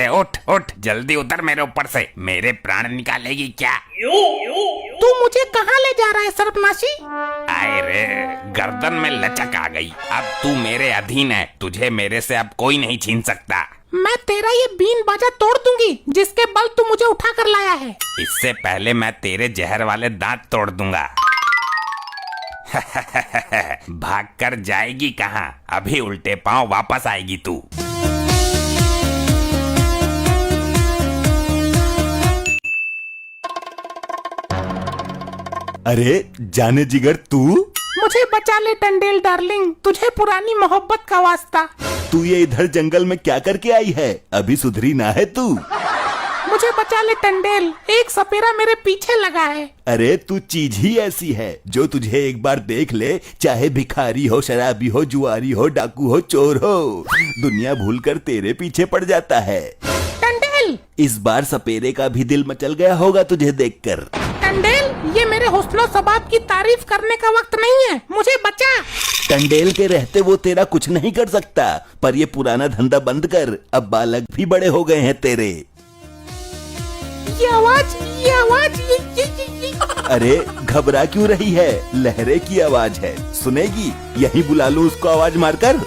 अरे उठ उठ, जल्दी उतर मेरे ऊपर से, मेरे प्राण निकालेगी क्या? तू मुझे कहाँ ले जा रहा है सर्पनाशी? आए रे, गर्दन में लचक आ गई। अब तू मेरे अधीन है, तुझे मेरे से अब कोई नहीं छीन सकता। मैं तेरा ये बीन बाजा तोड़ दूंगी जिसके बल तू मुझे उठा कर लाया है। इससे पहले मैं तेरे जहर वाले दांत तोड़ दूंगा। भाग कर जाएगी कहाँ? अभी उल्टे पांव वापस आएगी तू। अरे जाने जिगर तू? मुझे बचा ले टंडेल डार्लिंग, तुझे पुरानी मोहब्बत का वास्ता। तू ये इधर जंगल में क्या करके आई है? अभी सुधरी ना है तू? मुझे बचा ले टंडेल, एक सपेरा मेरे पीछे लगा है। अरे तू चीज ही ऐसी है जो तुझे एक बार देख ले, चाहे भिखारी हो, शराबी हो, जुआरी हो, डाकू हो, चोर हो, दुनिया भूलकर तेरे पीछे पड़ जाता है। टंडेल, इस बार सपेरे का भी दिल मचल गया होगा तुझे देखकर। टंडेल, ये मेरे हुस्न और सबाब की तारीफ करने का वक्त नहीं है, मुझे बचा। टंडेल के रहते वो तेरा कुछ नहीं कर सकता, पर ये पुराना धंधा बंद कर, अब बालक भी बड़े हो गए हैं तेरे। ये आवाज अरे घबरा क्यों रही है? लहरे की आवाज है, सुनेगी? यही बुला लूं उसको आवाज मारकर?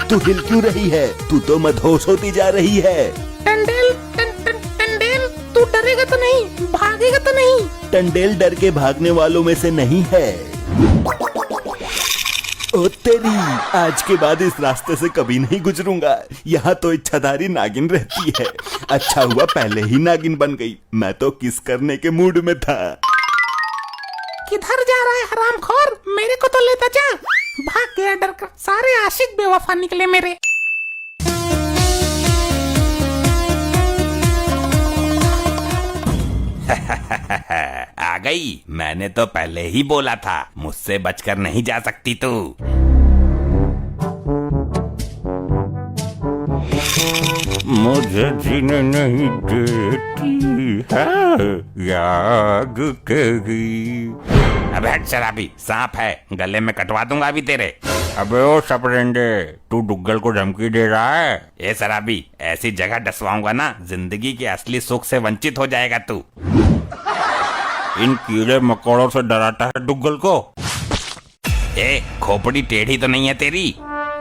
तू हिल क्यों रही है? तू तो मदहोश होती जा रही है। टंडेल, टंडेल, तू डरेगा तो नहीं, भागेगा तो नहीं? टंडेल डर के भागने वालों में से नहीं है। ओ तेरी, आज के बाद इस रास्ते से कभी नहीं गुजरूंगा। यहाँ तो इच्छाधारी नागिन रहती है। अच्छा हुआ पहले ही नागिन बन गई, मैं तो किस करने के मूड में था। किधर जा रहा है हरामखोर? मेरे को तो लेता जा। भाग गया डर कर, सारे आशिक बेवफा निकले मेरे। आ गई, मैंने तो पहले ही बोला था, मुझसे बचकर नहीं जा सकती तू। मुझे जीने नहीं देती है याद तेरी। अबे हट शराबी, सांप है, गले में कटवा दूंगा अभी तेरे। अबे ओ सपरेंडे, तू डुग्गल को धमकी दे रहा है? ए शराबी, ऐसी जगह डसवाऊंगा ना, जिंदगी के असली सुख से वंचित हो जाएगा तू। इन कीड़े मकोड़ों से डराता है डुग्गल को? ए, खोपड़ी टेढ़ी तो नहीं है तेरी?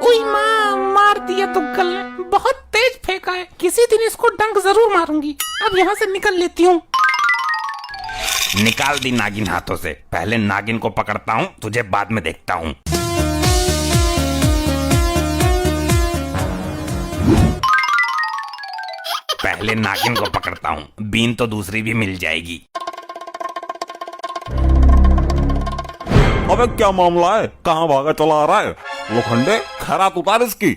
उई माँ, मार दिया तुग्गल ने, बहुत तेज फेंका है। किसी दिन इसको डंक जरूर मारूंगी। अब यहाँ से निकल लेती हूँ। निकाल दी नागिन हाथों से, पहले नागिन को पकड़ता हूँ, तुझे बाद में देखता हूँ। पहले नागिन को पकड़ता हूँ, बीन तो दूसरी भी मिल जाएगी। अबे क्या मामला है? कहाँ भागा चला आ रहा है? लोखंडे, खैरात उतार इसकी।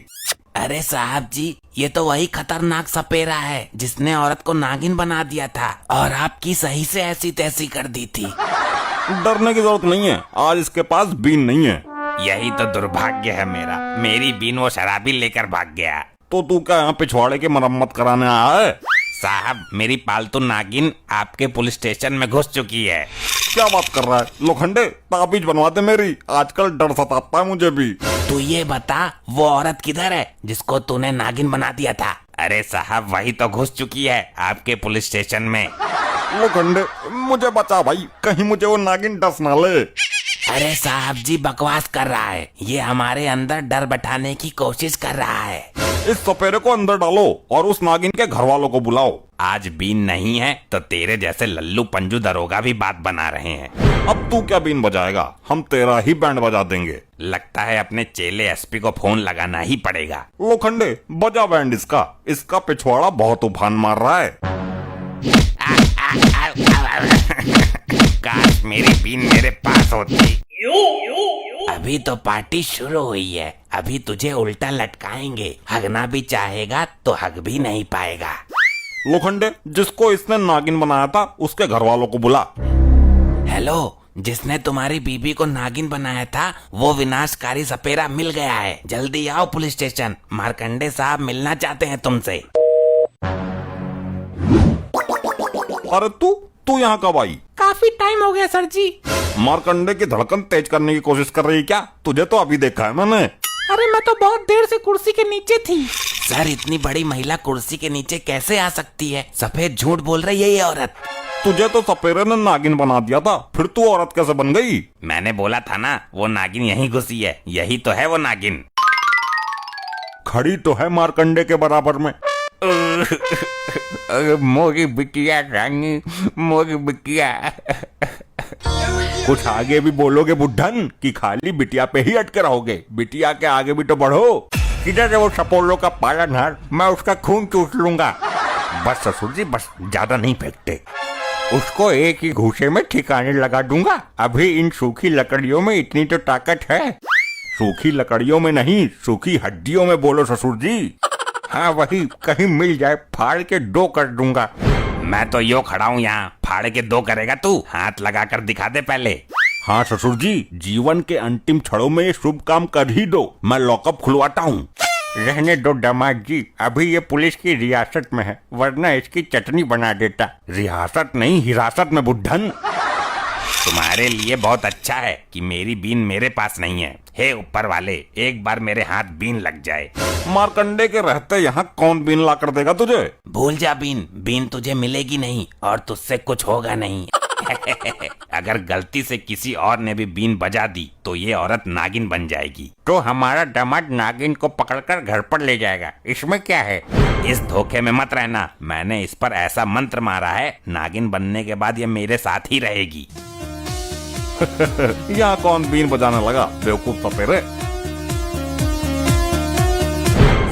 अरे साहब जी, ये तो वही खतरनाक सपेरा है जिसने औरत को नागिन बना दिया था और आपकी सही से ऐसी तैसी कर दी थी। डरने की जरूरत नहीं है, आज इसके पास बीन नहीं है। यही तो दुर्भाग्य है मेरा, मेरी बीन वो शराबी लेकर भाग गया। तो तू क्या यहाँ पिछवाड़े की मरम्मत कराने आया है? साहब, मेरी पालतू नागिन आपके पुलिस स्टेशन में घुस चुकी है। क्या बात कर रहा है? लोखंडे, ताबीज बनवा दे मेरी, आजकल डर सताता है मुझे भी। तू ये बता, वो औरत किधर है जिसको तूने नागिन बना दिया था? अरे साहब, वही तो घुस चुकी है आपके पुलिस स्टेशन में। लोखंडे, मुझे बचा भाई, कहीं मुझे वो नागिन डस ना ले। अरे साहब जी, बकवास कर रहा है, ये हमारे अंदर डर बैठाने की कोशिश कर रहा है। इस सपेरे को अंदर डालो और उस नागिन के घर वालों को बुलाओ। आज बीन नहीं है तो तेरे जैसे लल्लू पंजू दरोगा भी बात बना रहे हैं। अब तू क्या बीन बजाएगा? हम तेरा ही बैंड बजा देंगे। लगता है अपने चेले एसपी को फोन लगाना ही पड़ेगा। लोखंडे, बजा बैंड इसका, इसका पिछवाड़ा बहुत उफान मार रहा है। काश मेरी बीन मेरे पास होती। अभी तो पार्टी शुरू हुई है, अभी तुझे उल्टा लटकाएंगे, हगना भी चाहेगा तो हग भी नहीं पाएगा। लोखंडे, जिसको इसने नागिन बनाया था उसके घर वालों को बुला। हेलो, जिसने तुम्हारी बीबी को नागिन बनाया था वो विनाशकारी सपेरा मिल गया है, जल्दी आओ पुलिस स्टेशन, मार्कंडे साहब मिलना चाहते हैं तुमसे। अरे तू यहाँ कब आई? काफी टाइम हो गया सर जी। मार्कंडे की धड़कन तेज करने की कोशिश कर रही क्या? तुझे तो अभी देखा है मैंने। अरे मैं तो बहुत देर से कुर्सी के नीचे थी। सर इतनी बड़ी महिला कुर्सी के नीचे कैसे आ सकती है? सफेद झूठ बोल रही है ये औरत। तुझे तो सपेरे ने नागिन बना दिया था, फिर तू औरत कैसे बन गई? मैंने बोला था ना वो नागिन यहीं घुसी है, यही तो है वो नागिन। खड़ी तो है मारकंडे के बराबर में। मोरी बिटिया रानी, मोरी बिटिया। कुछ आगे भी बोलोगे बुढ़न कि खाली बिटिया पे ही अटके रहोगे? बिटिया के आगे भी तो बढ़ो। किधर है वो सपोलो का पालनहार? मैं उसका खून चूस लूंगा। बस ससुर जी बस, ज्यादा नहीं फेंकते। उसको एक ही घूसे में ठिकाने लगा दूंगा। अभी इन सूखी लकड़ियों में इतनी तो ताकत है। सूखी लकड़ियों में नहीं, सूखी हड्डियों में बोलो ससुर जी। हाँ वही, कहीं मिल जाए फाड़ के 2 कर दूंगा। मैं तो यो खड़ा हूँ यहाँ, फाड़ के 2 करेगा तू? हाथ लगा कर दिखा दे पहले। हाँ ससुर जी, जीवन के अंतिम क्षणों में ये शुभ काम कर ही दो, मैं लॉकअप खुलवाता हूँ। रहने दो दामाद जी, अभी ये पुलिस की रियासत में है, वरना इसकी चटनी बना देता। रियासत नहीं, हिरासत में बुढ़न। तुम्हारे लिए बहुत अच्छा है कि मेरी बीन मेरे पास नहीं है। हे ऊपर वाले, एक बार मेरे हाथ बीन लग जाए। मारकंडे के रहते यहाँ कौन बीन ला कर देगा तुझे? भूल जा बीन, बीन तुझे मिलेगी नहीं और तुझसे कुछ होगा नहीं। अगर गलती से किसी और ने भी बीन बजा दी तो ये औरत नागिन बन जाएगी, तो हमारा दामाद नागिन को पकड़कर घर पर ले जाएगा। इसमें क्या है? इस धोखे में मत रहना, मैंने इस पर ऐसा मंत्र मारा है, नागिन बनने के बाद ये मेरे साथ ही रहेगी। यहाँ कौन बीन बजाने लगा, बेवकूफ सपेरे।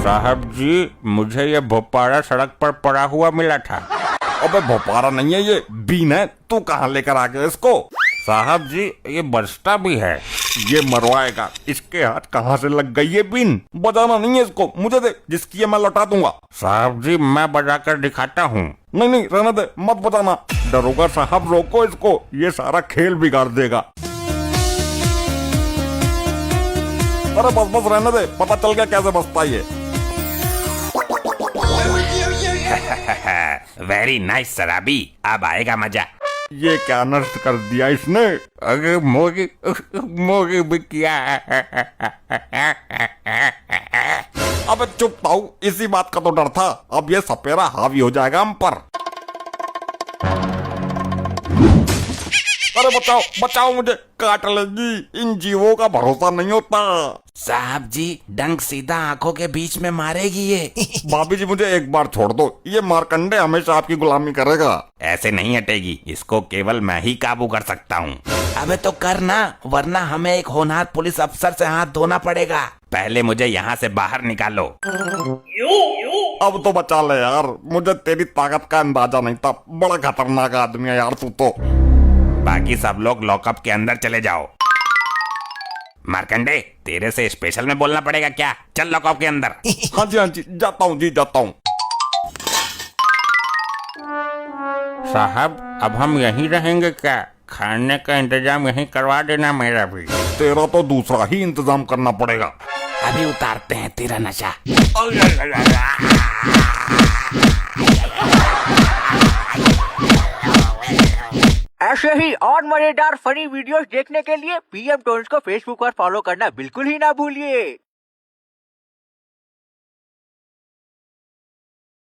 साहब जी, मुझे ये भोपारा सड़क पर पड़ा हुआ मिला था। अबे भोपारा नहीं है ये, बीन है। तू कहाँ लेकर आ गया इसको? साहब जी, ये बजता भी है। ये मरवाएगा, इसके हाथ कहाँ से लग गई ये बीन? बजाना नहीं है इसको, मुझे दे, जिसकी है मैं लौटा दूंगा। साहब जी, मैं बजा कर दिखाता हूँ। नहीं नहीं, रहने दे, मत बजाना। दरोगा साहब रोको इसको, ये सारा खेल बिगाड़ देगा। अरे बस बस रहने दे, पता चल गया कैसे बजता ये। वेरी नाइस शराबी, अब आएगा मजा। ये क्या नष्ट कर दिया इसने? अरे मोगी मोगी बिटिया। अबे चुप ताऊ, इसी बात का तो डर था। अब ये सपेरा हावी हो जाएगा हम पर। अरे बचाओ बचाओ, मुझे काट लेगी। इन जीवों का भरोसा नहीं होता। साहब जी, डंक सीधा आंखों के बीच में मारेगी ये। भाभी जी मुझे एक बार छोड़ दो, ये मारकंडे हमेशा आपकी गुलामी करेगा। ऐसे नहीं हटेगी, इसको केवल मैं ही काबू कर सकता हूँ। अबे तो कर ना, वरना हमें एक होनहार पुलिस अफसर से हाथ धोना पड़ेगा। पहले मुझे यहाँ से बाहर निकालो। अब तो बचा ले यार, मुझे तेरी ताकत का अंदाजा नहीं था। बड़ा खतरनाक आदमी है यार तू तो। बाकी सब लोग लॉकअप के अंदर चले जाओ। मार्कंडे, तेरे से स्पेशल में बोलना पड़ेगा क्या? चल लॉकअप के अंदर। हाँ जी, जाता हूँ जी, जाता हूँ। साहब, अब हम यहीं रहेंगे क्या? खाने का इंतजाम यहीं करवा देना मेरा भी। तेरा तो दूसरा ही इंतजाम करना पड़ेगा। अभी उतारते हैं तेरा नशा। ऐसे ही और मजेदार फनी वीडियोस देखने के लिए पीएम टोन्स को फेसबुक पर फॉलो करना बिल्कुल ही ना भूलिए।